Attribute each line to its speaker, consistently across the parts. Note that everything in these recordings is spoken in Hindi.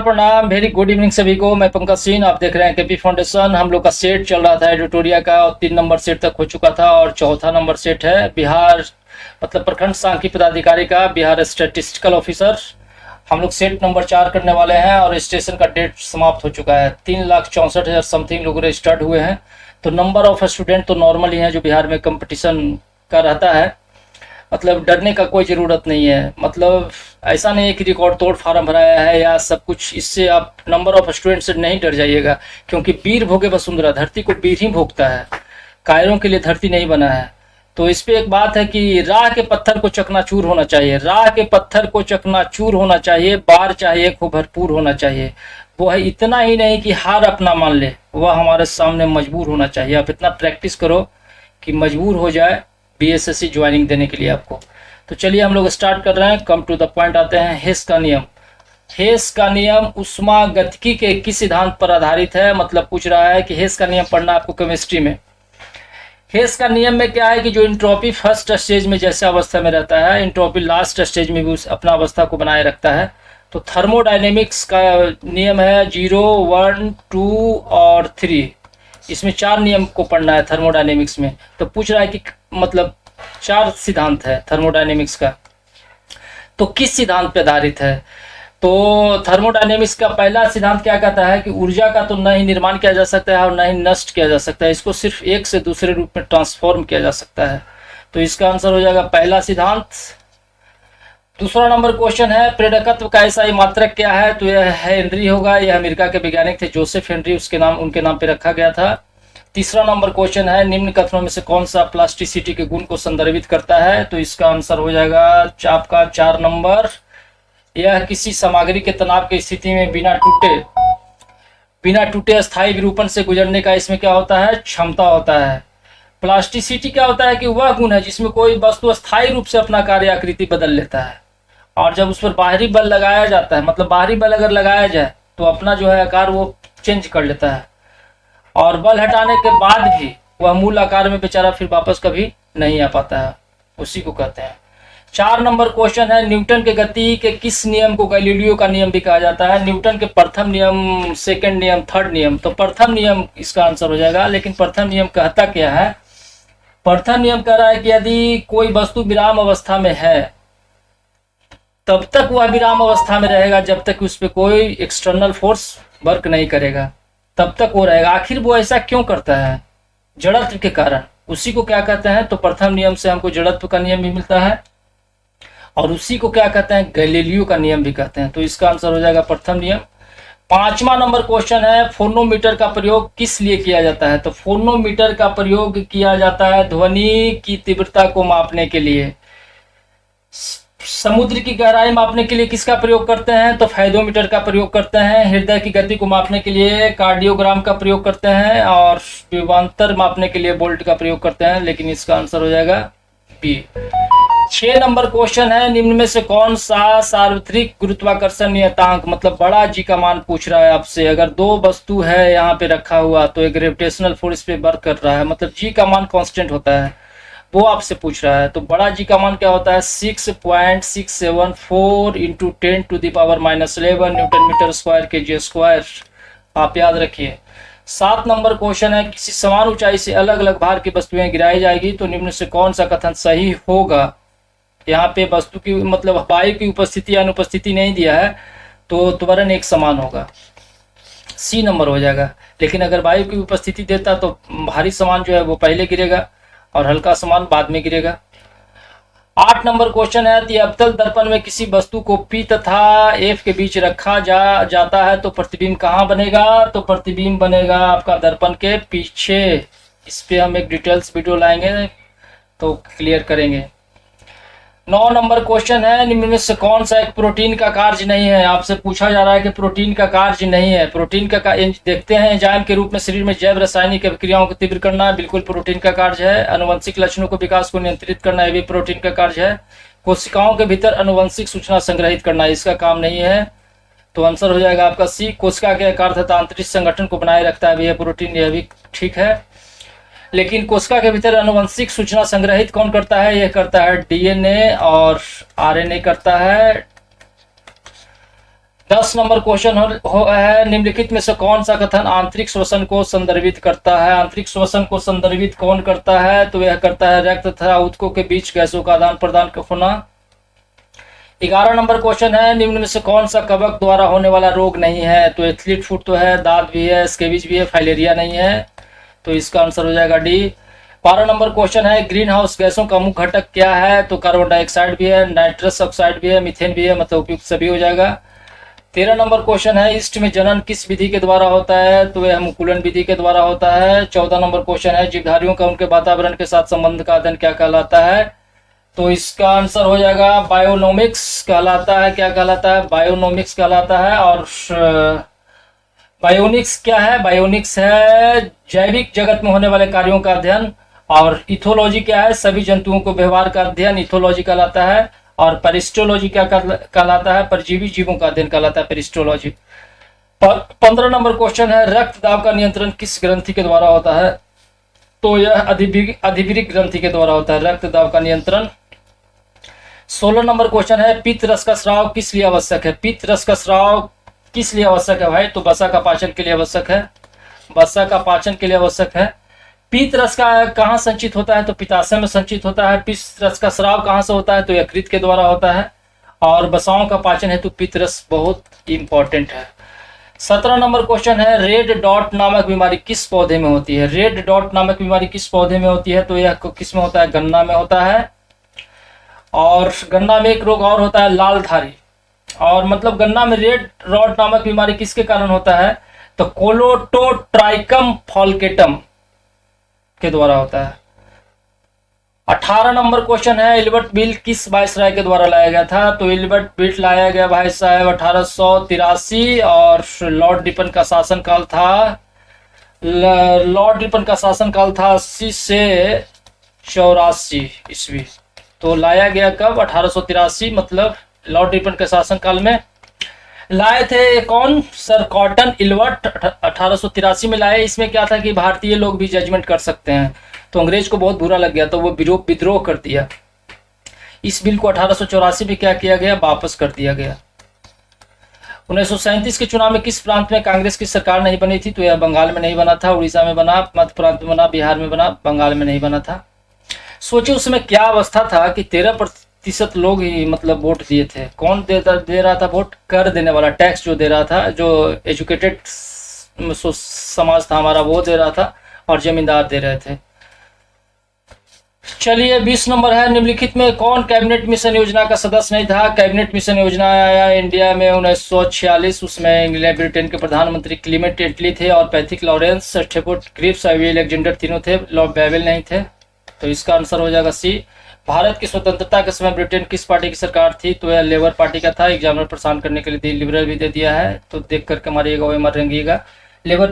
Speaker 1: प्रणाम, वेरी गुड इवनिंग सभी को। मैं पंकज सिंह, आप देख रहे हैं केपी फाउंडेशन। हम लोग का सेट चल रहा था एडिटोरिया का और 3 नंबर सेट तक हो चुका था और चौथा नंबर सेट है बिहार मतलब प्रखंड सांख्यिकी पदाधिकारी का, बिहार स्टैटिस्टिकल ऑफिसर। हम लोग सेट नंबर 4 करने वाले हैं और रजिस्ट्रेशन का डेट समाप्त हो चुका है। 3,64,000 समथिंग लोग रजिस्टर्ड हुए हैं। तो नंबर ऑफ स्टूडेंट तो नॉर्मल ही है जो बिहार में कंपटीशन का रहता है, मतलब डरने का कोई ज़रूरत नहीं है। मतलब ऐसा नहीं है कि रिकॉर्ड तोड़ फार्म भराया है या सब कुछ, इससे आप नंबर ऑफ स्टूडेंट से नहीं डर जाइएगा, क्योंकि वीर भोगे वसुंधरा, धरती को वीर ही भोगता है, कायरों के लिए धरती नहीं बना है। तो इस पे एक बात है कि राह के पत्थर को चकनाचूर होना चाहिए, राह के पत्थर को चकनाचूर होना चाहिए, बार चाहिए खूब भरपूर होना चाहिए। वो है इतना ही नहीं कि हार अपना मान ले, वह हमारे सामने मजबूर होना चाहिए। आप इतना प्रैक्टिस करो कि मजबूर हो जाए बीएसएससी ज्वाइनिंग देने के लिए आपको। तो चलिए हम लोग स्टार्ट कर रहे हैं, कम टू द पॉइंट आते हैं। हेस का नियम, हेस का नियम ऊष्मागतिकी के किस सिद्धांत पर आधारित है? मतलब पूछ रहा है कि हेस का नियम पढ़ना आपको केमिस्ट्री में। हेस का नियम में क्या है कि जो इंट्रोपी फर्स्ट स्टेज में जैसे अवस्था में रहता है, इंट्रोपी लास्ट स्टेज में भी उस अपना अवस्था को बनाए रखता है। तो थर्मोडायनेमिक्स का नियम है 0, 1, 2 और 3। इसमें 4 नियम को पढ़ना है थर्मोडायनेमिक्स में। तो पूछ रहा है कि मतलब 4 सिद्धांत है थर्मोडायनेमिक्स का, तो किस सिद्धांत पर आधारित है? तो थर्मोडायनेमिक्स का पहला सिद्धांत क्या कहता है कि ऊर्जा का तो न ही निर्माण किया जा सकता है और न ही नष्ट किया जा सकता है, इसको सिर्फ एक से दूसरे रूप में ट्रांसफॉर्म किया जा सकता है। तो इसका आंसर हो जाएगा पहला सिद्धांत। दूसरा नंबर क्वेश्चन है प्रेरकत्व का ऐसा ही मात्रक क्या है? तो यह हेनरी होगा, यह अमेरिका के वैज्ञानिक थे जोसेफ हेनरी, उसके नाम उनके नाम पे रखा गया था। तीसरा नंबर क्वेश्चन है निम्न कथनों में से कौन सा प्लास्टिसिटी के गुण को संदर्भित करता है? तो इसका आंसर हो जाएगा आपका 4 नंबर। यह किसी सामग्री के तनाव की स्थिति में बिना टूटे स्थायी विरूपण से गुजरने का इसमें क्या होता है? क्षमता होता है। प्लास्टिसिटी क्या होता है कि वह गुण है जिसमें कोई वस्तु स्थायी रूप से अपना कार्य आकृति बदल लेता है, और जब उस पर बाहरी बल लगाया जाता है, मतलब बाहरी बल अगर लगाया जाए तो अपना जो है आकार वो चेंज कर लेता है, और बल हटाने के बाद भी वह मूल आकार में बेचारा फिर वापस कभी नहीं आ पाता है, उसी को कहते हैं। 4 नंबर क्वेश्चन है न्यूटन के गति के किस नियम को गैलीलियो का नियम भी कहा जाता है? न्यूटन के प्रथम नियम, सेकंड नियम, थर्ड नियम। तो प्रथम नियम इसका आंसर हो जाएगा। लेकिन प्रथम नियम कहता क्या है? प्रथम नियम कह रहा है कि यदि कोई वस्तु विराम अवस्था में है तब तक वह विराम अवस्था में रहेगा, जब तक उस पर कोई एक्सटर्नल फोर्स वर्क नहीं करेगा तब तक वो रहेगा। आखिर वो ऐसा क्यों करता है? जड़त्व के कारण। उसी को क्या कहते हैं? तो प्रथम नियम से हमको जड़त्व का नियम भी मिलता है, और उसी को क्या कहते हैं? गैलीलियो का नियम भी कहते हैं। तो इसका आंसर हो जाएगा प्रथम नियम। 5वां नंबर क्वेश्चन है फोनोमीटर का प्रयोग किस लिए किया जाता है? तो फोनोमीटर का प्रयोग किया जाता है ध्वनि की तीव्रता को मापने के लिए। समुद्र की गहराई मापने के लिए किसका प्रयोग करते हैं? तो फाइडोमीटर का प्रयोग करते हैं। हृदय की गति को मापने के लिए कार्डियोग्राम का प्रयोग करते हैं, और विभवांतर मापने के लिए वोल्ट का प्रयोग करते हैं। लेकिन इसका आंसर हो जाएगा बी। 6 नंबर क्वेश्चन है निम्न में से कौन सा सार्वत्रिक गुरुत्वाकर्षण नियतांक, मतलब बड़ा जी का मान पूछ रहा है आपसे। अगर 2 वस्तु है यहाँ पे रखा हुआ तो एक ग्रेविटेशनल फोर्स पे वर्क कर रहा है, मतलब जी का मान कांस्टेंट होता है, वो आपसे पूछ रहा है। तो बड़ा जी का मान क्या होता है? 6.674 इंटू 10⁻11 न्यूटन मीटर स्क्वायर के जी स्क्वायर। आप याद रखिए। 7 नंबर क्वेश्चन है किसी समान ऊंचाई से अलग अलग भार की वस्तुएं गिराई जाएगी तो निम्न से कौन सा कथन सही होगा? यहाँ पे वस्तु की मतलब वायु की उपस्थिति या अनुपस्थिति नहीं दिया है, तो त्वरण एक समान होगा, सी नंबर हो जाएगा। लेकिन अगर वायु की उपस्थिति देता तो भारी सामान जो है वो पहले गिरेगा और हल्का सामान बाद में गिरेगा। 8 नंबर क्वेश्चन है कि अवतल दर्पण में किसी वस्तु को P तथा F के बीच रखा जाता है तो प्रतिबिंब कहाँ बनेगा? तो प्रतिबिंब बनेगा आपका दर्पण के पीछे। इस पे हम एक डिटेल्स वीडियो लाएंगे तो क्लियर करेंगे। 9 नंबर क्वेश्चन है निम्न में से कौन सा एक प्रोटीन का कार्य नहीं है? आपसे पूछा जा रहा है कि प्रोटीन का कार्य नहीं है। प्रोटीन का देखते हैं एंजाइम के रूप में शरीर में जैव रासायनिक अभिक्रियाओं को तीव्र करना बिल्कुल प्रोटीन का कार्य है। आनुवंशिक लक्षणों को विकास को नियंत्रित करना ये भी प्रोटीन का कार्य है। कोशिकाओं के भीतर आनुवंशिक सूचना संग्रहित करना इसका काम नहीं है। तो आंसर हो जाएगा आपका सी। कोशिका के आकार तथा आंतरिक संगठन को बनाए रखता है यह प्रोटीन, यह भी ठीक है। लेकिन कोशिका के भीतर आनुवंशिक सूचना संग्रहित कौन करता है? यह करता है डीएनए और आरएनए करता है। 10 नंबर क्वेश्चन है निम्नलिखित में से कौन सा कथन आंतरिक श्वसन को संदर्भित करता है। आंतरिक श्वसन को संदर्भित कौन करता है, तो यह करता है रक्त तथा ऊतकों के बीच गैसों का आदान प्रदान होना। 11 नंबर क्वेश्चन है निम्न में से कौन सा कवक द्वारा होने वाला रोग नहीं है, तो एथलीट फुट तो है, दाद भी है, स्केबिज भी है, फाइलेरिया नहीं है, तो इसका आंसर हो जाएगा डी। 12 नंबर क्वेश्चन है ग्रीन हाउस गैसों का मुख्य घटक क्या है, तो कार्बन डाइऑक्साइड भी है, नाइट्रस ऑक्साइड भी है, मीथेन भी है, मतलब उपयुक्त सभी हो जाएगा। 13 नंबर क्वेश्चन है ईस्ट में जनन किस विधि के द्वारा होता है, तो यह मुकुलन विधि के द्वारा होता है। 14 नंबर क्वेश्चन है जीवधारियों का उनके वातावरण के साथ संबंध का अध्ययन क्या कहलाता है, तो इसका आंसर हो जाएगा बायोनोमिक्स कहलाता है। क्या कहलाता है, बायोनोमिक्स कहलाता है। और बायोनिक्स क्या है, बायोनिक्स है जैविक जगत में होने वाले कार्यों का अध्ययन। और इथोलॉजी क्या है, सभी जंतुओं को व्यवहार का अध्ययन इथोलॉजी कहलाता है। और पेरिस्टोलॉजी क्या कहलाता है, परजीवी जीवों का अध्ययन कहलाता है पेरिस्टोलॉजी। 15 नंबर क्वेश्चन है रक्तदाब का नियंत्रण किस ग्रंथि के द्वारा होता है, तो यह अधिभिरिक ग्रंथि के द्वारा होता है रक्तदाब का नियंत्रण। 16 नंबर क्वेश्चन है पित्त रस का स्राव किस लिए आवश्यक है। पित्त रस का स्राव किस लिए आवश्यक है भाई, तो वसा का पाचन के लिए आवश्यक है, वसा का पाचन के लिए आवश्यक है। पित्त रस का कहाँ संचित होता है, तो पित्ताशय में संचित होता है। पित्त रस का स्राव कहाँ से होता है, तो यकृत के द्वारा होता है। और वसाओं का पाचन हेतु पित्त रस बहुत इंपॉर्टेंट है। 17 नंबर क्वेश्चन है रेड डॉट नामक बीमारी किस पौधे में होती है। रेड डॉट नामक बीमारी किस पौधे में होती है, तो यह किस में होता है, गन्ना में होता है। और गन्ना में एक रोग और होता है लालधारी, और मतलब गन्ना में रेड रॉट नामक बीमारी किसके कारण होता है, तो कोलोटोट्राइकम फॉल्केटम के द्वारा होता है। 18 नंबर क्वेश्चन है इल्बर्ट बिल किस वायसराय के द्वारा लाया गया था, तो इल्बर्ट बिल लाया गया भाई साहब 1883 और लॉर्ड रिपन का शासनकाल था। लॉर्ड रिपन का शासनकाल था 80 से 84 ईस्वी, तो लाया गया कब, 1883, मतलब लॉर्ड रिपन के शासनकाल में लाए थे। कौन, सर कॉटन इल्बर्ट 1883 में लाए। इसमें क्या था कि भारतीय लोग भी जजमेंट कर सकते हैं, तो अंग्रेज को बहुत बुरा लग गया, तो वो विद्रोह कर दिया। इस बिल को 1884 में क्या किया गया, वापस कर दिया गया। 1937 के चुनाव में किस प्रांत में कांग्रेस की सरकार नहीं बनी थी, तो यह बंगाल में नहीं बना था, उड़ीसा में बना, मध्य प्रांत में बना, बिहार में बना, बंगाल में नहीं बना था। सोचिए उसमें क्या अवस्था था कि 13% लोग ही मतलब वोट दिए थे। कौन दे रहा था वोट, कर देने वाला, टैक्स जो दे रहा था, जो एजुकेटेड समाज था हमारा वो दे रहा था, और जमींदार दे रहे थे। चलिए 20 नंबर है निम्नलिखित में कौन कैबिनेट मिशन योजना का सदस्य नहीं था। कैबिनेट मिशन योजना आया इंडिया में 1946, उसमें इंग्लैंड ब्रिटेन के प्रधानमंत्री क्लीमेंट एटली थे, और Pethick Lawrence, Stafford Cripps, Alexander तीनों थे, लॉर्ड बेवेल नहीं थे, तो इसका आंसर हो जाएगा सी। भारत की स्वतंत्रता के समय ब्रिटेन किस पार्टी की सरकार थी, तो यह लेबर पार्टी का था। एग्जामिनर परेशान करने के लिए लिबरल भी दे दिया है, तो देख करके मारिएगा वो मर रंगिएगा। लेबर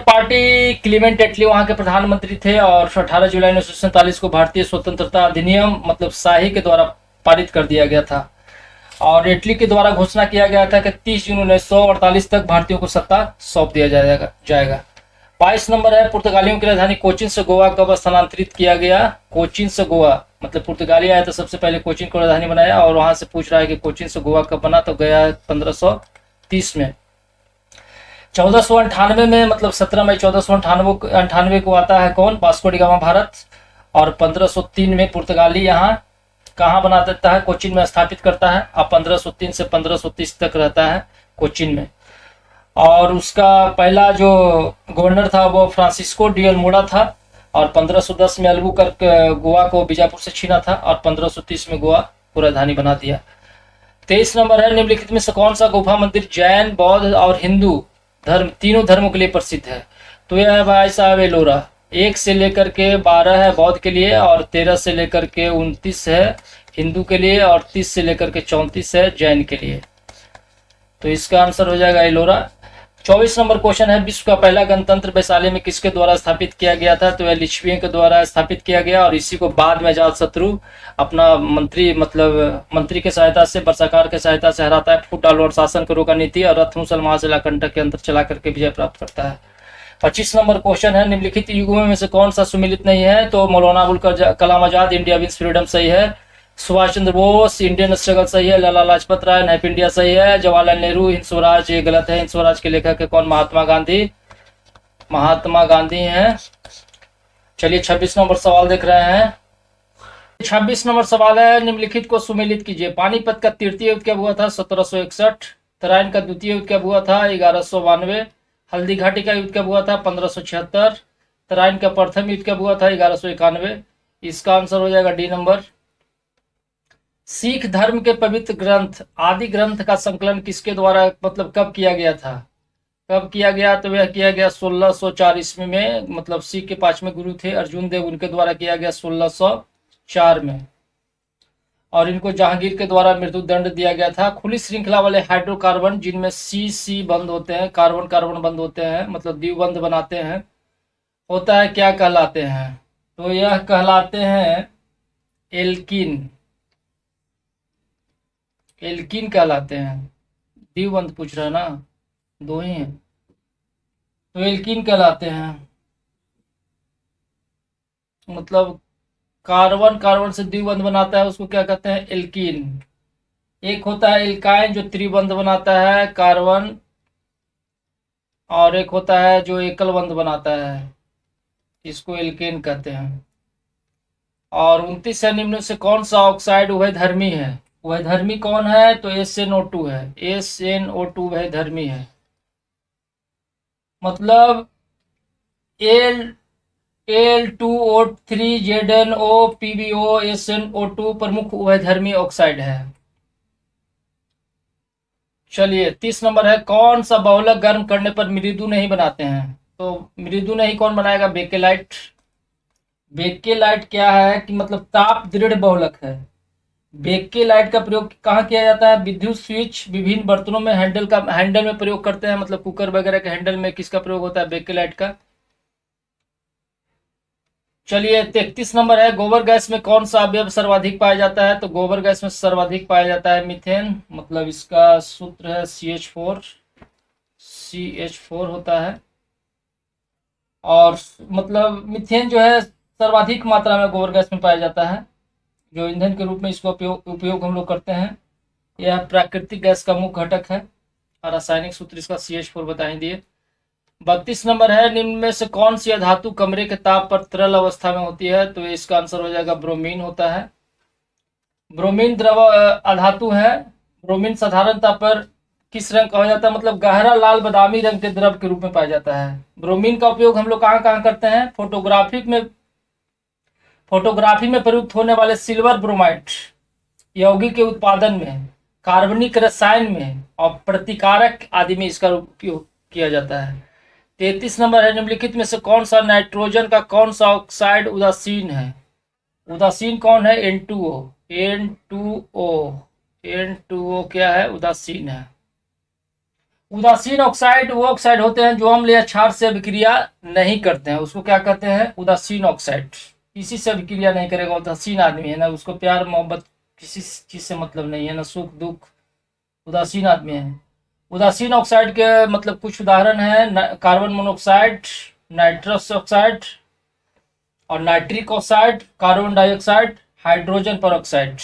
Speaker 1: पार्टी क्लीमेंट एटली वहां के प्रधानमंत्री थे, और 18 जुलाई 1947 को भारतीय स्वतंत्रता अधिनियम मतलब शाही के द्वारा पारित कर दिया गया था। और एटली के द्वारा घोषणा किया गया था कि 30 जून 1948 तक भारतीयों को सत्ता सौंप दिया जाएगा। 22 नंबर है पुर्तगालियों की राजधानी कोचिन से गोवा कब स्थानांतरित किया गया। कोचिन से गोवा, मतलब पुर्तगाली आया तो सबसे पहले कोचिन को राजधानी बनाया, और वहां से पूछ रहा है कि कोचिन से गोवा कब बना, तो गया 1530 में। 1498 में, मतलब 17 मई 1498 को आता है कौन, वास्को डी गामा भारत। और 1503 में पुर्तगाली यहाँ कहाँ बना देता है, कोचिन में स्थापित करता है। अब 1503 से 1530 तक रहता है कोचिन में। और उसका पहला जो गवर्नर था वो फ्रांसिस्को डी अल्मोड़ा था, और 1510 में अल्बुकर्क गोवा को बीजापुर से छीना था, और 1530 में गोवा को राजधानी बना दिया। 23 नंबर है निम्नलिखित में से कौन सा गुफा मंदिर जैन, बौद्ध और हिंदू धर्म तीनों धर्मों के लिए प्रसिद्ध है, तो यह है भाई साहब एलोरा। 1 से लेकर के 12 है बौद्ध के लिए, और 13 से लेकर के 29 है हिंदू के लिए, और 30 से लेकर के 34 है जैन के लिए, तो इसका आंसर हो जाएगा एलोरा। 24 नंबर क्वेश्चन है विश्व का पहला गणतंत्र वैशाली में किसके द्वारा स्थापित किया गया था, तो यह लिच्छवियों के द्वारा स्थापित किया गया, और इसी को बाद में अजातशत्रु अपना मंत्री के सहायता से, वर्षाकार के सहायता से हराता है। फूट डालो और शासन करो का नीति, और रथ मुसल महाशिला कंटक के अंतर चला करके विजय प्राप्त करता है। 25 नंबर क्वेश्चन है निम्नलिखित युगों में से कौन सा सुमिलित नहीं है, तो Maulana Abul Kalam Azad, India wins freedom सही है। सुभाष चंद्र बोस, इंडियन स्ट्रगल सही है। लाला लाजपत राय, नैप इंडिया सही है। जवाहरलाल नेहरू, हिंद स्वराज, ये गलत है। हिंद स्वराज के लेखक है कौन? महात्मा गांधी। महात्मा गांधी हैं। चलिए 26 नंबर सवाल देख रहे हैं। 26 नंबर सवाल है, निम्नलिखित को सुमेलित कीजिए। पानीपत का तृतीय युद्ध कब हुआ था? 1761। तराइन का द्वितीय युद्ध कब हुआ था? 1192। हल्दी घाटी का युद्ध कब हुआ था? 1576। तराइन का प्रथम युद्ध कब हुआ था? 1191। इसका आंसर हो जाएगा डी नंबर। सिख धर्म के पवित्र ग्रंथ आदि ग्रंथ का संकलन किसके द्वारा मतलब कब किया गया था? कब किया गया? तो यह किया गया 1604 ईस्वी में। मतलब सिख के 5वें गुरु थे अर्जुन देव, उनके द्वारा किया गया 1604 में। और इनको जहांगीर के द्वारा मृत्युदंड दिया गया था। खुली श्रृंखला वाले हाइड्रोकार्बन जिनमें सी बंद होते हैं, कार्बन कार्बन बंद होते हैं, मतलब द्विबंध बनाते हैं, होता है क्या कहलाते हैं? तो यह कहलाते हैं एल्किन। एल्किन कहलाते हैं। द्विबंध पूछ रहा है ना, दो ही हैं, तो एल्किन कहलाते हैं। मतलब कार्बन कार्बन से द्विबंध बनाता है, उसको क्या कहते हैं? एल्कीन। एक होता है एल्काइन जो त्रिबंध बनाता है कार्बन, और एक होता है जो एकल बंध बनाता है, इसको एल्केन कहते हैं। और 29 है, निम्न से कौन सा ऑक्साइड उभयधर्मी है? उभयधर्मी कौन है? तो SnO2 है। SnO2 उभयधर्मी है। मतलब Al2O3 ZnO PbO SnO2 प्रमुख उभयधर्मी ऑक्साइड है। चलिए 30 नंबर है, कौन सा बहुलक गर्म करने पर मृदु नहीं बनाते हैं? तो मृदु नहीं कौन बनाएगा? बेकेलाइट। बेकेलाइट क्या है कि मतलब ताप दृढ़ बहुलक है। बेकेलाइट का प्रयोग कहाँ किया जाता है? विद्युत स्विच, विभिन्न बर्तनों में हैंडल में प्रयोग करते हैं, मतलब कुकर वगैरह के हैंडल में किसका प्रयोग होता है? बेकेलाइट का। चलिए 33 नंबर है, गोबर गैस में कौन सा अवयव सर्वाधिक पाया जाता है? तो गोबर गैस में सर्वाधिक पाया जाता है मीथेन। मतलब इसका सूत्र है CH4। CH4 होता है। और मतलब मीथेन जो है सर्वाधिक मात्रा में गोबर गैस में पाया जाता है, जो ईंधन के रूप में इसका उपयोग हम लोग करते हैं। यह प्राकृतिक गैस का मुख्य घटक है। और रासायनिक सूत्र इसका CH4 बता ही दिए। 32 नंबर है, निम्न में से कौन सी अधातु कमरे के ताप पर तरल अवस्था में होती है? तो इसका आंसर हो जाएगा ब्रोमीन होता है। ब्रोमीन द्रव अधातु है। ब्रोमीन साधारणतः पर किस रंग का हो जाता है? मतलब गहरा लाल बादामी रंग के द्रव के रूप में पाया जाता है। ब्रोमीन का उपयोग हम लोग कहाँ कहाँ करते हैं? फोटोग्राफी में प्रयुक्त होने वाले सिल्वर ब्रोमाइड यौगिक के उत्पादन में, कार्बनिक रसायन में और प्रतिकारक आदि में इसका उपयोग किया जाता है। 33 नंबर है, निम्नलिखित में से कौन सा नाइट्रोजन का कौन सा ऑक्साइड उदासीन है? उदासीन कौन है? N2O। N2O क्या है? उदासीन है। उदासीन ऑक्साइड वो ऑक्साइड होते हैं जो अम्ल या क्षार से अभिक्रिया नहीं करते हैं, उसको क्या कहते हैं? उदासीन ऑक्साइड। किसी से अभिक्रिया नहीं करेगा, उदासीन आदमी है ना, उसको प्यार मोहब्बत किसी चीज से मतलब नहीं है, ना सुख दुख, उदासीन आदमी है। उदासीन ऑक्साइड के मतलब कुछ उदाहरण है, कार्बन मोनोऑक्साइड, नाइट्रस ऑक्साइड और nitric oxide, carbon dioxide, hydrogen peroxide.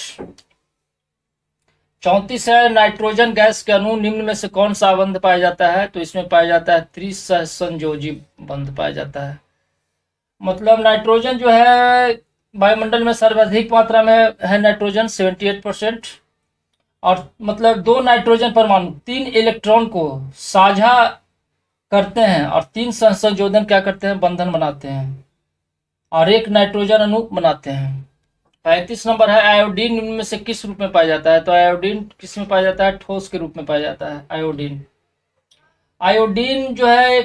Speaker 1: 34 है, नाइट्रोजन गैस के अणु निम्न में से कौन सा बंध पाया जाता है? तो इसमें पाया जाता है त्रिसहसंयोजी बंध पाया जाता है। मतलब नाइट्रोजन जो है वायुमंडल में सर्वाधिक मात्रा में है नाइट्रोजन 78%। और मतलब दो नाइट्रोजन परमाणु 3 इलेक्ट्रॉन को साझा करते हैं और 3 सहसंयोजन क्या करते हैं? बंधन बनाते हैं और एक नाइट्रोजन अणु बनाते हैं। 35 नंबर है, आयोडीन निम्न में से किस रूप में पाया जाता है? तो आयोडीन किस में पाया जाता है? ठोस के रूप में पाया जाता है। आयोडीन जो है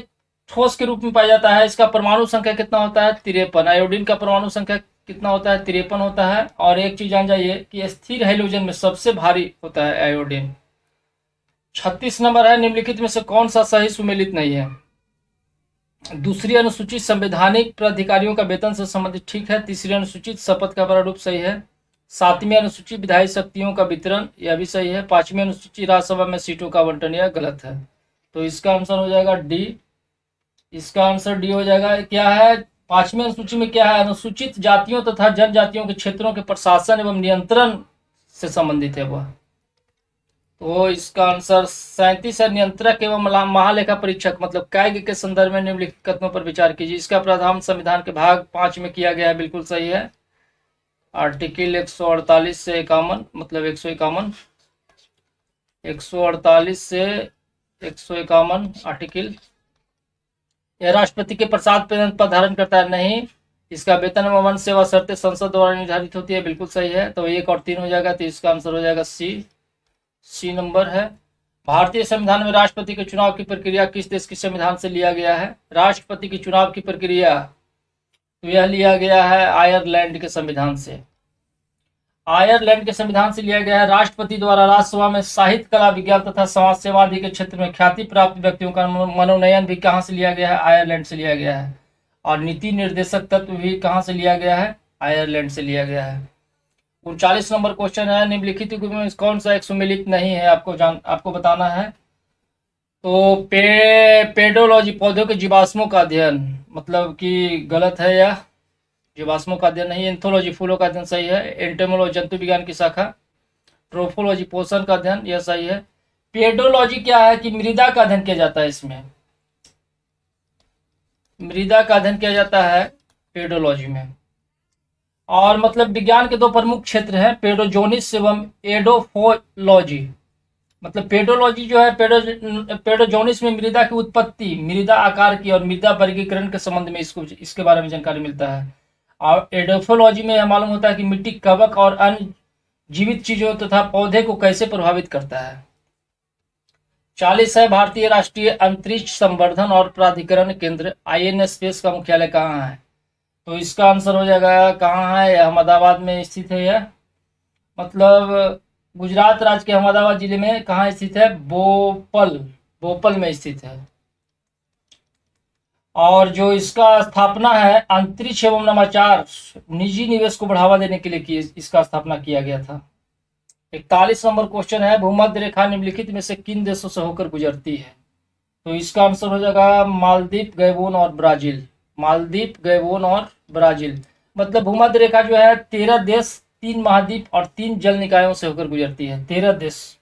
Speaker 1: ठोस के रूप में पाया जाता है। इसका परमाणु संख्या कितना होता है? 53। आयोडीन का परमाणु संख्या कितना होता है? 53 होता है। और एक चीज जान जाइए कि स्थिर हाइड्रोजन में सबसे भारी होता है आयोडीन। 36 नंबर है, निम्नलिखित में से कौन सा सही सुमेलित नहीं है? दूसरी अनुसूचित संवैधानिक प्राधिकारियों का वेतन से संबंधित ठीक है। तीसरी अनुसूचित शपथ का प्रारूप सही है। 7वीं अनुसूचित विधायी शक्तियों का वितरण, यह भी सही है। 5वीं अनुसूचित राज्यसभा में सीटों का आवंटन, यह गलत है। तो इसका आंसर हो जाएगा डी। इसका आंसर डी हो जाएगा। क्या है? 5वीं अनुसूची में क्या है, अनुसूचित जातियों तथा जनजातियों के क्षेत्रों के प्रशासन एवं नियंत्रण से संबंधित है वह। तो इसका आंसर 37 है, नियंत्रक एवं महालेखा परीक्षक मतलब कैग के संदर्भ में निम्नलिखित कथनों पर विचार कीजिए। इसका प्रावधान संविधान के भाग 5 में किया गया है, बिल्कुल सही है। आर्टिकल 148 से 51 मतलब 151, 148 से 151 आर्टिकल। यह राष्ट्रपति के प्रसाद पद धारण करता है, नहीं। इसका वेतन एवं वन सेवा शर्तें संसद द्वारा निर्धारित होती है, बिल्कुल सही है। तो 1 और 3 हो जाएगा, तो इसका आंसर हो जाएगा सी नंबर है। भारतीय संविधान में राष्ट्रपति के चुनाव की प्रक्रिया किस देश के संविधान से लिया गया है? राष्ट्रपति के चुनाव की प्रक्रिया तो यह लिया गया है आयरलैंड के संविधान से। आयरलैंड के संविधान से लिया गया है। राष्ट्रपति द्वारा राज्यसभा में साहित्य, कला, विज्ञान तथा समाज सेवा आदि के क्षेत्र में ख्याति प्राप्त व्यक्तियों का मनोनयन भी कहाँ से लिया गया है? आयरलैंड से लिया गया है। और नीति निर्देशक तत्व भी कहाँ से लिया गया है? आयरलैंड से लिया गया है। 39 नंबर क्वेश्चन है, निम्नलिखित में कौन सा एक सुमेलित नहीं है, आपको बताना है। तो पेडोलॉजी पौधों के जीवाश्मों का अध्ययन मतलब कि गलत है, यह जीवाश्मों का अध्ययन नहीं। एंथोलॉजी फूलों का अध्ययन सही है। एंटेमोलॉजी जंतु विज्ञान की शाखा। ट्रोफोलॉजी पोषण का अध्ययन, यह सही है। पेडोलॉजी क्या है कि मृदा का अध्ययन किया जाता है, इसमें मृदा का अध्ययन किया जाता है पेडोलॉजी में। और मतलब विज्ञान के 2 प्रमुख क्षेत्र हैं, पेडोजोनिक्स एवं एडोफोलॉजी। मतलब पेडोलॉजी जो है, पेडोजोनिक्स में मृदा की उत्पत्ति, मृदा आकार की और मृदा वर्गीकरण के संबंध में इसके बारे में जानकारी मिलता है। और एडोफोलॉजी में यह मालूम होता है कि मिट्टी, कवक और अन्य जीवित चीजों तथा पौधे को कैसे प्रभावित करता है। 40 है, भारतीय राष्ट्रीय अंतरिक्ष संवर्धन और प्राधिकरण केंद्र INSpace का मुख्यालय कहाँ है? तो इसका आंसर हो जाएगा कहाँ है, अहमदाबाद में स्थित है यह। मतलब गुजरात राज्य के अहमदाबाद जिले में कहाँ स्थित है? भोपाल में स्थित है। और जो इसका स्थापना है अंतरिक्ष एवं नवाचार निजी निवेश को बढ़ावा देने के लिए इसका स्थापना किया गया था। 41 नंबर क्वेश्चन है, भूमध्य रेखा निम्नलिखित में से किन देशों से होकर गुजरती है? तो इसका आंसर हो जाएगा मालदीव, गैबोन और ब्राजील। मालदीव, गैबोन और ब्राजील। मतलब भूमध्य रेखा जो है 13 देश, 3 महाद्वीप और 3 जल निकायों से होकर गुजरती है। 13 देश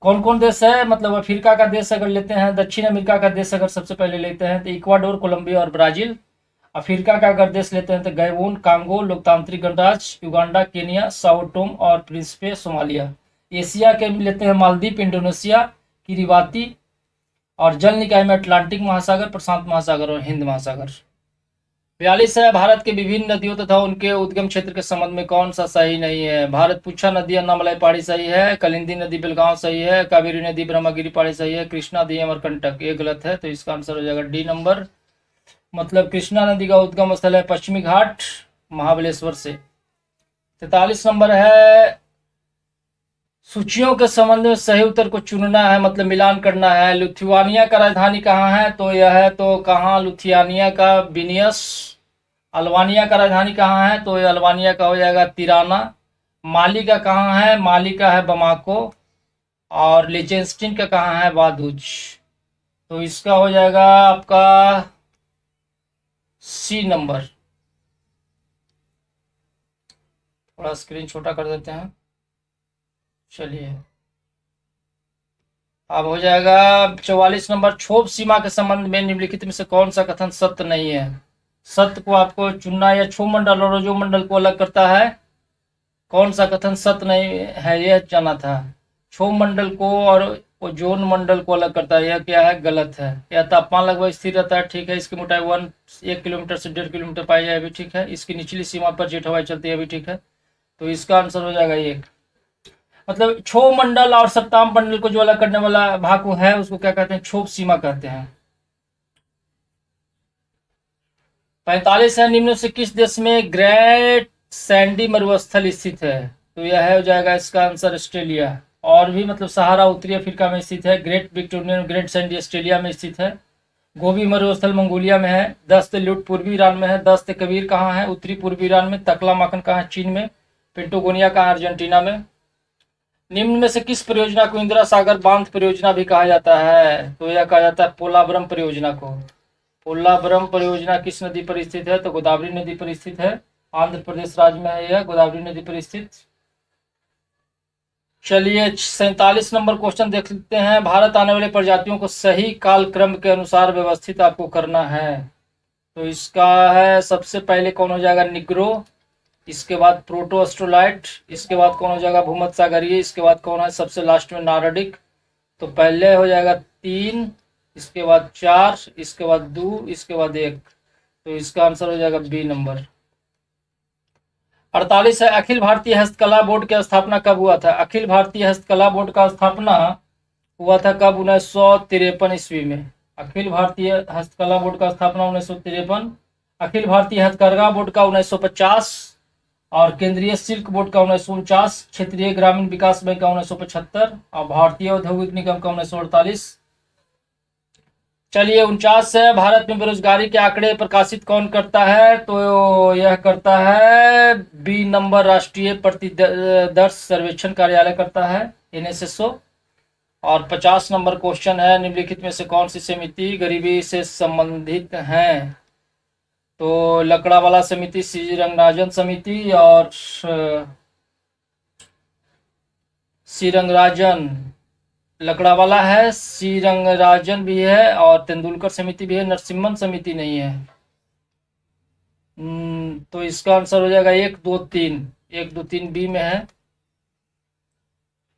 Speaker 1: कौन कौन देश है? मतलब अफ्रीका का देश अगर लेते हैं, दक्षिण अमेरिका का देश अगर सबसे पहले लेते हैं तो इक्वाडोर, कोलंबिया और ब्राजील। अफ्रीका का अगर देश लेते हैं तो गैबोन, कांगो, लोकतांत्रिक गणराज्य युगांडा, केनिया, साओ टोम और प्रिंसिपे, सोमालिया। एशिया के लेते हैं मालदीव, इंडोनेशिया, किरिबाती। और जल निकाय में अटलांटिक महासागर, प्रशांत महासागर और हिंद महासागर। 42 है, भारत के विभिन्न नदियों तथा उनके उद्गम क्षेत्र के संबंध में कौन सा सही नहीं है? भारतपुच्छा नदी अन्नामलाई पहाड़ी सही है, कलिंदी नदी बेलगांव सही है, कावेरी नदी ब्रह्मगिरी पहाड़ी सही है, कृष्णा नदी अमरकंटक, ये गलत है। तो इसका आंसर हो जाएगा डी नंबर। मतलब कृष्णा नदी का उद्गम स्थल है पश्चिमी घाट, महाबलेश्वर से। 43 नंबर है, सूचियों के संबंध में सही उत्तर को चुनना है, मतलब मिलान करना है। लिथुआनिया का राजधानी कहाँ है? तो यह है तो कहाँ, लिथुआनिया का विनियस। अल्बानिया का राजधानी कहाँ है? तो ये अल्बानिया का हो जाएगा तिराना। माली का कहाँ है? माली का है बमाको। और लिचेंस्टीन का कहाँ है? वादुज। तो इसका हो जाएगा आपका सी नंबर। थोड़ा स्क्रीन छोटा कर देते हैं, चलिए अब हो जाएगा 44 नंबर। क्षोभ सीमा के संबंध में निम्नलिखित में से कौन सा कथन सत्य नहीं है? सत्य को आपको चुनना है। क्षोभ मंडल और ओजोन मंडल को अलग करता है, कौन सा कथन सत्य नहीं है यह जाना था। क्षोभ मंडल को और ओजोन मंडल को अलग करता है, यह क्या है? गलत है। यह तापमान लगभग स्थिर रहता है, ठीक है। इसकी मोटाई 1 किलोमीटर से 1.5 किलोमीटर पाई जाए, भी ठीक है। इसकी निचली सीमा पर जेट हवाएं चलती है, भी ठीक है। तो इसका आंसर हो जाएगा 1। मतलब क्षोभ मंडल और सप्ताह मंडल को जो अलग करने वाला भाग है उसको क्या कहते हैं? क्षोभ सीमा कहते हैं। 45 है, निम्न से किस देश में ग्रेट सैंडी मरुस्थल स्थित है? तो यह हो जाएगा इसका आंसर ऑस्ट्रेलिया। और भी मतलब सहारा उत्तरी अफ्रीका में स्थित है। Great Victorian great Sandy Australia में स्थित है। गोबी मरुस्थल मंगोलिया में है। दस्त लुट पूर्वी ईरान में है। दस्त कबीर कहाँ है? उत्तरी पूर्वी ईरान में। तकला माखन कहाँ है? चीन में। पेंटोगोनिया कहाँ? अर्जेंटीना में। निम्न में से किस परियोजना को इंदिरा सागर बांध परियोजना भी कहा जाता है? तो यह कहा जाता है पोलावरम परियोजना को। पोल्लावरम परियोजना किस नदी पर स्थित है? तो गोदावरी नदी पर स्थित है। आंध्र प्रदेश राज्य में है यह, गोदावरी नदी पर स्थित। चलिए 47 नंबर क्वेश्चन देख लेते हैं। भारत आने वाले प्रजातियों को सही कालक्रम के अनुसार व्यवस्थित आपको करना है। तो इसका है, सबसे पहले कौन हो जाएगा? निग्रो, इसके बाद प्रोटोस्टोलाइट, इसके बाद कौन हो जाएगा? भूमध्य सागरीय, इसके बाद कौन है सबसे लास्ट में? नार्डिक। तो पहले हो जाएगा 3, इसके बाद 4, इसके बाद 2, इसके बाद 1। तो इसका आंसर हो जाएगा बी नंबर। 48 है, अखिल भारतीय हस्तकला बोर्ड की स्थापना कब हुआ था? अखिल भारतीय हस्तकला बोर्ड का स्थापना हुआ था कब? 1953 ईस्वी में। अखिल भारतीय हस्तकला बोर्ड का स्थापना 1953, अखिल भारतीय हथकरघा बोर्ड का 1950 और केंद्रीय सिल्क बोर्ड का 1949, क्षेत्रीय ग्रामीण विकास बैंक का 1975 और भारतीय औद्योगिक निगम का 1948। चलिए 49 है, भारत में बेरोजगारी के आंकड़े प्रकाशित कौन करता है? तो यह करता है बी नंबर, राष्ट्रीय प्रतिदर्श सर्वेक्षण कार्यालय करता है, NSSO। और 50 नंबर क्वेश्चन है, निम्नलिखित में से कौन सी समिति गरीबी से संबंधित है? तो लकड़ावाला समिति, श्री रंगराजन समिति और श्री रंगराजन, लकड़ावाला है, श्री रंगराजन भी है और तेंदुलकर समिति भी है, नरसिम्हन समिति नहीं है। तो इसका आंसर हो जाएगा 1, 2, 3। 1, 2, 3 बी में है।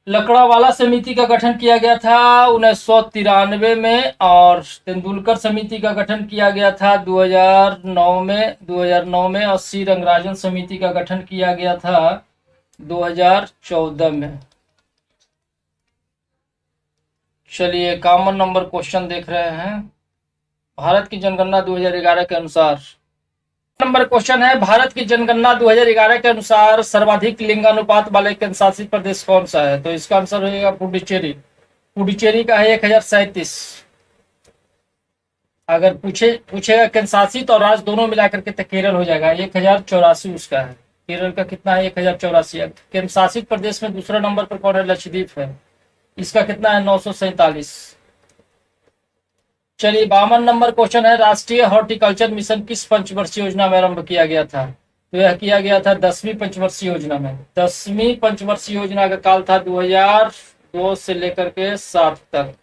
Speaker 1: लकड़ावाला समिति का गठन किया गया था 1993 में और तेंदुलकर समिति का गठन किया गया था 2009 में और श्री रंगराजन समिति का गठन किया गया था 2014 में। चलिए 51 नंबर क्वेश्चन देख रहे हैं। भारत की जनगणना 2011 के अनुसार, नंबर क्वेश्चन है, भारत की जनगणना 2011 के अनुसार सर्वाधिक लिंगानुपात वाले केंद्र शासित प्रदेश कौन सा है? तो इसका आंसर होगा पुडुचेरी। पुडुचेरी का है 1037। अगर पूछेगा केंद्र शासित और राज्य दोनों मिलाकर के तो केरल हो जाएगा, 1084 उसका है। केरल का कितना है? 1084। केंद्र शासित प्रदेश में दूसरा नंबर पर कौन है? लक्षद्वीप है, इसका कितना है? 947। चलिए 52 नंबर क्वेश्चन है, राष्ट्रीय हॉर्टिकल्चर मिशन किस पंचवर्षीय योजना में आरंभ किया गया था? तो यह किया गया था 10वीं पंचवर्षीय योजना में। 10वीं पंचवर्षीय योजना का काल था 2002 से लेकर के 7 तक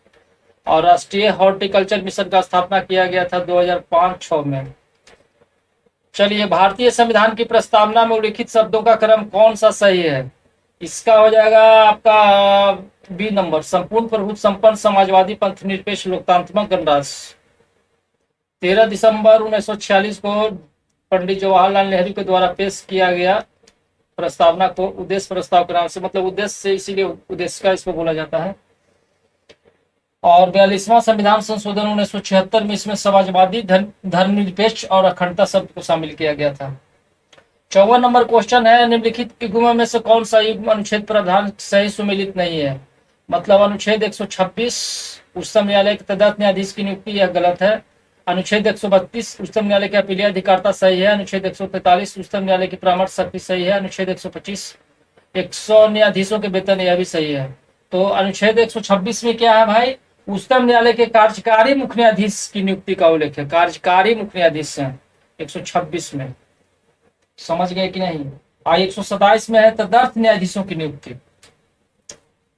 Speaker 1: और राष्ट्रीय हॉर्टिकल्चर मिशन का स्थापना किया गया था 2005-6 में। चलिए भारतीय संविधान की प्रस्तावना में उल्लिखित शब्दों का क्रम कौन सा सही है? इसका हो जाएगा आपका बी नंबर, संपूर्ण प्रभुत्व संपन्न समाजवादी पंथ निरपेक्ष लोकतांत्रिक गणराज्य। 13 दिसंबर 1946 को पंडित जवाहरलाल नेहरू के द्वारा पेश किया गया प्रस्तावना को उद्देश्य प्रस्ताव के नाम से, मतलब उद्देश्य से इसीलिए उद्देश्य का इसको बोला जाता है। और 42वां संविधान संशोधन 1976 में इसमें समाजवादी, धर्मनिरपेक्ष और अखंडता शब्द को शामिल किया गया था। 54 नंबर क्वेश्चन है, निम्नलिखित युग्म में से कौन सा युग्म अनुच्छेद प्रावधान सही सुमेलित नहीं है? मतलब अनुच्छेद 126 उच्चतम न्यायालय के तदर्थ न्यायाधीश की नियुक्ति, यह गलत है। अनुच्छेद 132 उच्चतम न्यायालय की अपीलीय अधिकारिता सही है। अनुच्छेद 143 उच्चतम न्यायालय की परामर्श शक्ति सही है। अनुच्छेद 125 100 न्यायाधीशों के वेतन, यह भी सही है। तो अनुच्छेद 126 में क्या है भाई? उच्चतम न्यायालय के कार्यकारी मुख्य न्यायाधीश की नियुक्ति का उल्लेख है, कार्यकारी मुख्य न्यायाधीश है 126 में, समझ गए कि नहीं? 127 में है तदर्थ न्यायाधीशों की नियुक्ति।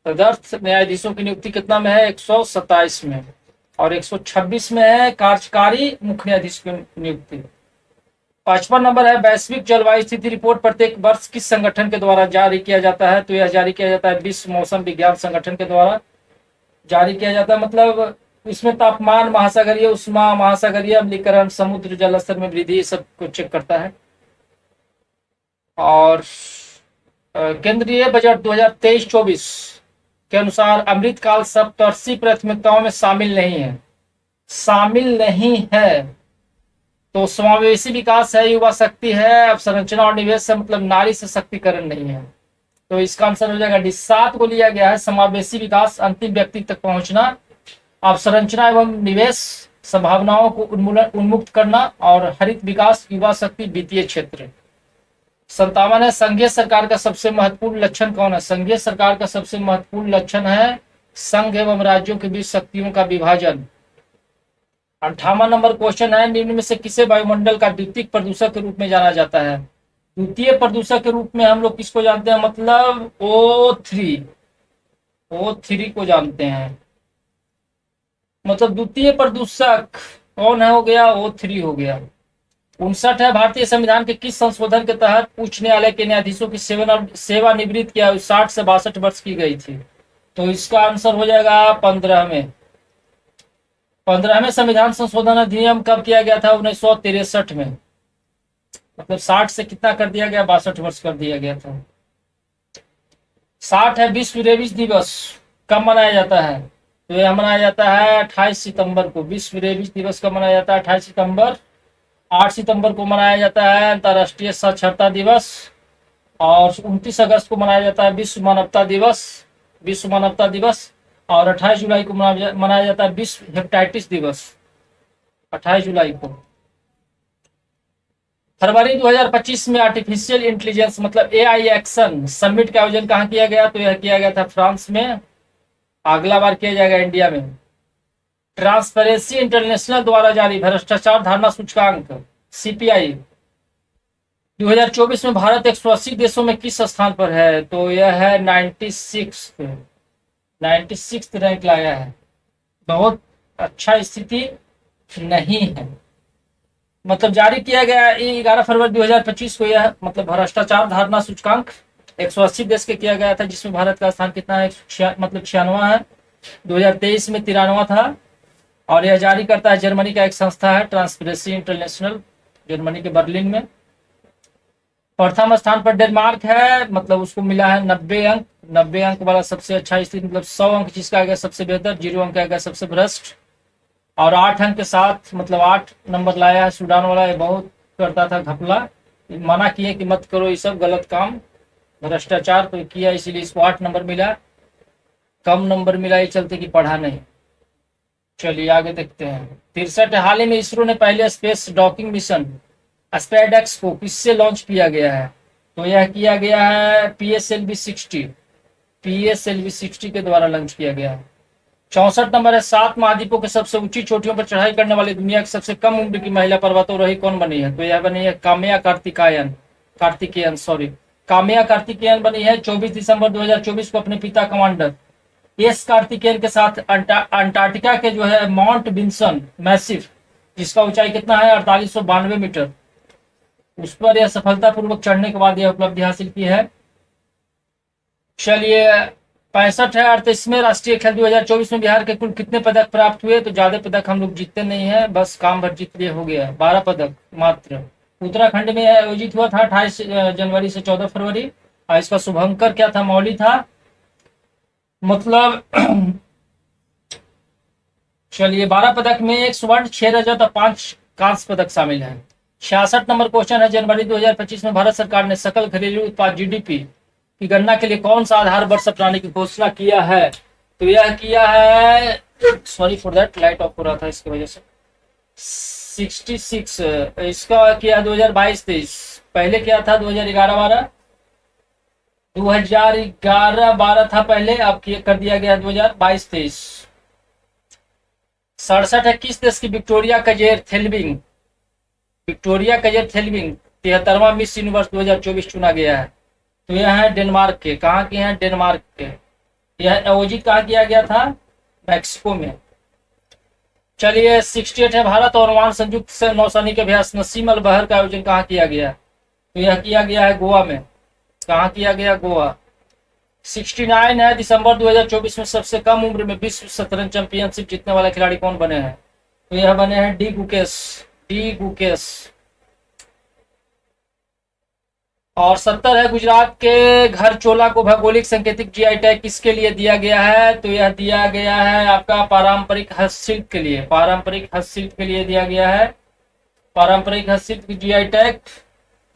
Speaker 1: तदर्थ न्यायाधीशों की नियुक्ति कितना में है? 127 में। और 126 में है कार्यकारी मुख्य न्यायाधीश की नियुक्ति। 55 नंबर है, वैश्विक जलवायु स्थिति रिपोर्ट प्रत्येक वर्ष किस संगठन के द्वारा जारी किया जाता है? तो यह जारी किया जाता है विश्व मौसम विज्ञान संगठन के द्वारा जारी किया जाता है। मतलब इसमें तापमान, महासागरीय उष्मा, महासागरीय अम्लीकरण, समुद्र जल स्तर में वृद्धि, सब कुछ चेक करता है। और केंद्रीय बजट 2023-24 के अनुसार अमृतकाल सप्तवर्षीय प्राथमिकताओं में शामिल नहीं है। तो समावेशी विकास है, युवा शक्ति है, अवसंरचना और निवेश है, मतलब नारी सशक्तिकरण नहीं है। तो इसका आंसर हो जाएगा डी। 7 को लिया गया है, समावेशी विकास, अंतिम व्यक्ति तक पहुंचना, अवसंरचना एवं निवेश, संभावनाओं को उन्मुक्त करना और हरित विकास, युवा शक्ति, वित्तीय क्षेत्र। 57 है, संघीय सरकार का सबसे महत्वपूर्ण लक्षण कौन है? संघीय सरकार का सबसे महत्वपूर्ण लक्षण है संघ एवं राज्यों के बीच शक्तियों का विभाजन। 58वां नंबर क्वेश्चन है, निम्न में से किसे वायुमंडल का द्वितीयक प्रदूषक के रूप में जाना जाता है? द्वितीय प्रदूषक के रूप में हम लोग किसको जानते हैं? मतलब O3 को जानते हैं। मतलब द्वितीय प्रदूषक कौन है? हो गया O3 हो गया। 59 है, भारतीय संविधान के किस संशोधन के तहत उच्च न्यायालय के न्यायाधीशों की सेवानिवृत्त की आयु 60 से 62 वर्ष की गई थी? तो इसका आंसर हो जाएगा 15वें संविधान संशोधन अधिनियम कब किया गया था? 1963 में। मतलब 60 से कितना कर दिया गया? 62 वर्ष कर दिया गया था। 60 है, विश्व रेबीज दिवस कब मनाया जाता है? तो यह मनाया जाता है 28 सितंबर को। विश्व रेबीज दिवस कब मनाया जाता है? 28 सितंबर। 8 सितंबर को मनाया जाता है अंतर्राष्ट्रीय साक्षरता दिवस, और 29 अगस्त को मनाया जाता है विश्व मानवता दिवस, और 28 जुलाई को मनाया जाता है विश्व हेपेटाइटिस दिवस, 28 जुलाई को। फरवरी 2025 में आर्टिफिशियल इंटेलिजेंस मतलब एआई एक्शन समिट का आयोजन कहाँ किया गया? तो यह किया गया था फ्रांस में। अगला बार किया जाएगा इंडिया में। ट्रांसपेरेंसी इंटरनेशनल द्वारा जारी भ्रष्टाचार धारणा सूचकांक सीपीआई 2024 में भारत 180 देशों में किस स्थान पर है? तो यह है 96 रैंक लाया है। बहुत अच्छा स्थिति नहीं है। मतलब जारी किया गया 11 फरवरी 2025 को यह मतलब भ्रष्टाचार धारणा सूचकांक 180 देश के किया गया था, जिसमें भारत का स्थान कितना है? मतलब 96 है। 2023 में 93 था। और यह जारी करता है जर्मनी का एक संस्था है ट्रांसपेरेंसी इंटरनेशनल, जर्मनी के बर्लिन में। प्रथम स्थान पर डेनमार्क है, मतलब उसको मिला है 90 अंक। 90 अंक वाला सबसे अच्छा स्थिति, मतलब 100 अंक जिसका आएगा सबसे बेहतर, 0 अंक आएगा सबसे भ्रष्ट। और 8 अंक के साथ मतलब 8 नंबर लाया है सूडान वाला। ये बहुत करता था घपला, मना किए कि मत करो ये सब गलत काम, भ्रष्टाचार तो किया, इसीलिए इसको 8 नंबर मिला। कम नंबर मिला ये चलते कि पढ़ा नहीं। चलिए आगे देखते हैं। 63 हाल ही में इसरो ने पहले स्पेस डॉकिंग मिशन स्पेसएक्स को किससे लॉन्च किया गया है? तो यह किया गया है PSLV 60 के द्वारा लॉन्च किया गया है। 64 नंबर है, 7 महाद्वीपों के सबसे ऊंची चोटियों पर चढ़ाई करने वाली दुनिया की सबसे कम उम्र की महिला पर्वतारोही कौन बनी है? तो यह बनी है काम्या कार्तिकेयन बनी है। 24 दिसंबर 2024 को अपने पिता कमांडर एस कार्तिकेयन के साथ अंटार्कटिका के जो है माउंट विंसन मैसिव, जिसका ऊंचाई कितना है? 4892 मीटर, उस पर यह सफलतापूर्वक चढ़ने के बाद यह उपलब्धि हासिल की है। चलिए 65 है, 38वें राष्ट्रीय खेल 2024 में बिहार के कुल कितने पदक प्राप्त हुए? तो ज्यादा पदक हम लोग जीतते नहीं है, बस काम भर जीत लिए हो गया। 12 पदक मात्र। उत्तराखंड में आयोजित हुआ था 28 जनवरी से 14 फरवरी, और इसका शुभंकर क्या था? मौली था। मतलब चलिए 12 पदक में 1 स्वर्ण, 6 रजत और 5 कांस्य पदक शामिल है। 66 नंबर क्वेश्चन है, जनवरी 2025 में भारत सरकार ने सकल घरेलू उत्पाद GDP की गणना के लिए कौन सा आधार वर्ष अपनाने की घोषणा किया है? तो यह किया है, sorry for that, light of हो रहा था इसकी वजह से, 66 इसका किया 2022-23। पहले क्या था? 2011-12 2011-12 था पहले, अब कर दिया गया 2022-23। 67 है, किस देश की विक्टोरिया कजेर थेल्विंग 73वां मिस यूनिवर्स 2024 चुना गया है? तो यह है डेनमार्क के। कहाँ के हैं? डेनमार्क के। यह आयोजित कहाँ किया गया था? मैक्सिको में। चलिए 68 है, भारत और ओमान संयुक्त नौसैनिक अभ्यास नसीम अल बहर का आयोजन कहाँ किया गया? तो यह किया गया है गोवा में। कहाँ किया गया? गोवा। 69 है, दिसंबर 2024 में सबसे कम उम्र में विश्व शतरंज चैंपियनशिप जीतने वाले खिलाड़ी कौन बने हैं? तो यह बने हैं डी गुकेश। और 70 है, गुजरात के घर चोला को भौगोलिक सांकेतिक GI टैग किसके लिए दिया गया है? तो यह दिया गया है आपका पारंपरिक हस्तशिल्प के लिए। दिया गया है पारंपरिक हस्तशिल्प की GI टैग।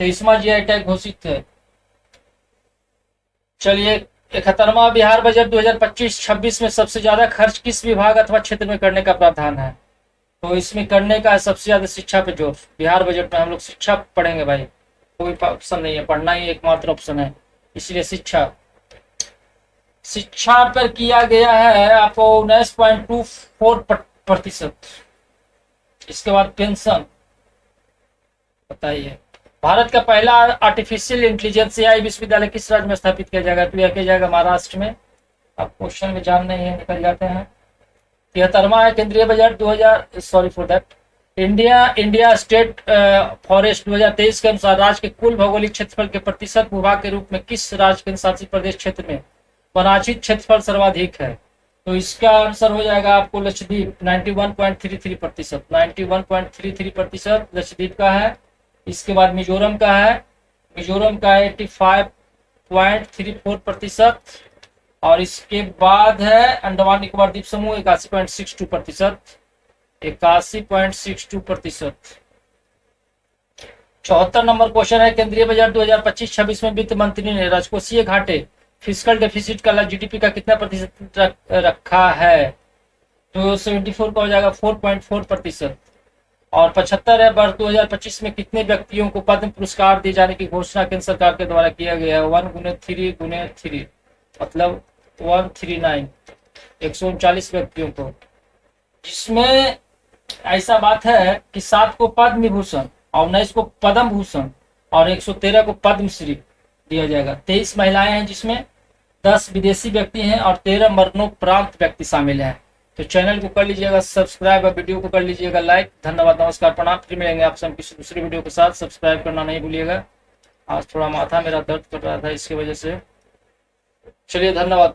Speaker 1: 23वां GI टैग घोषित है। चलिए 71वां बिहार बजट 2025-26 में सबसे ज्यादा खर्च किस विभाग अथवा क्षेत्र में करने का प्रावधान है? तो इसमें करने का सबसे ज्यादा शिक्षा पे जोर। बिहार बजट में हम लोग शिक्षा पढ़ेंगे भाई, कोई ऑप्शन नहीं है, पढ़ना ही एकमात्र ऑप्शन है, इसलिए शिक्षा पर किया गया है आपको 19.24%। इसके बाद पेंशन बताइए। भारत का पहला आर्टिफिशियल इंटेलिजेंस एआई विश्वविद्यालय किस राज्य में स्थापित किया जाएगा? तो यह किया जाएगा महाराष्ट्र में। अब क्वेश्चन में जान नहीं है, निकल जाते हैं। 73वां है केंद्रीय budget 2000, sorry for that, India state forest 2023 के अनुसार राज्य के कुल भौगोलिक क्षेत्रफल के प्रतिशत भूभाग के रूप में किस राज्य केंद्र शासित प्रदेश क्षेत्र में वनांचित क्षेत्रफल सर्वाधिक है? तो इसका आंसर हो जाएगा आपको लक्षद्वीप 91.33%, 91.33% लक्षद्वीप का है। इसके बाद मिजोरम का है, मिजोरम का 85.34%, और इसके बाद है अंडमान निकोबार द्वीप समूह 81.62%, 81.62%। 74 नंबर क्वेश्चन है केंद्रीय बजट 2025-26 में वित्त मंत्री ने राजकोषीय घाटे फिजिकल डेफिसिट का जीडीपी का कितना प्रतिशत रखा है? तो 74 का हो जाएगा 4.4%। और 75 है वर्ष 2025 में कितने व्यक्तियों को पद्म पुरस्कार दिए जाने की घोषणा केंद्र सरकार के द्वारा किया गया है? 1×3 मतलब 139, 139 व्यक्तियों को, जिसमें ऐसा बात है कि 7 को पद्म विभूषण और 19 को पद्म भूषण और 113 को पद्मश्री दिया जाएगा। 23 महिलाएं हैं, जिसमें 10 विदेशी व्यक्ति हैं और 13 मरणोपरांत व्यक्ति शामिल हैं। तो चैनल को कर लीजिएगा सब्सक्राइब और वीडियो को कर लीजिएगा लाइक। धन्यवाद, नमस्कार, प्रणाम। फिर मिलेंगे आपसे किसी दूसरी वीडियो के साथ। सब्सक्राइब करना नहीं भूलिएगा। आज थोड़ा माथा मेरा दर्द कर रहा था, इसकी वजह से। चलिए, धन्यवाद।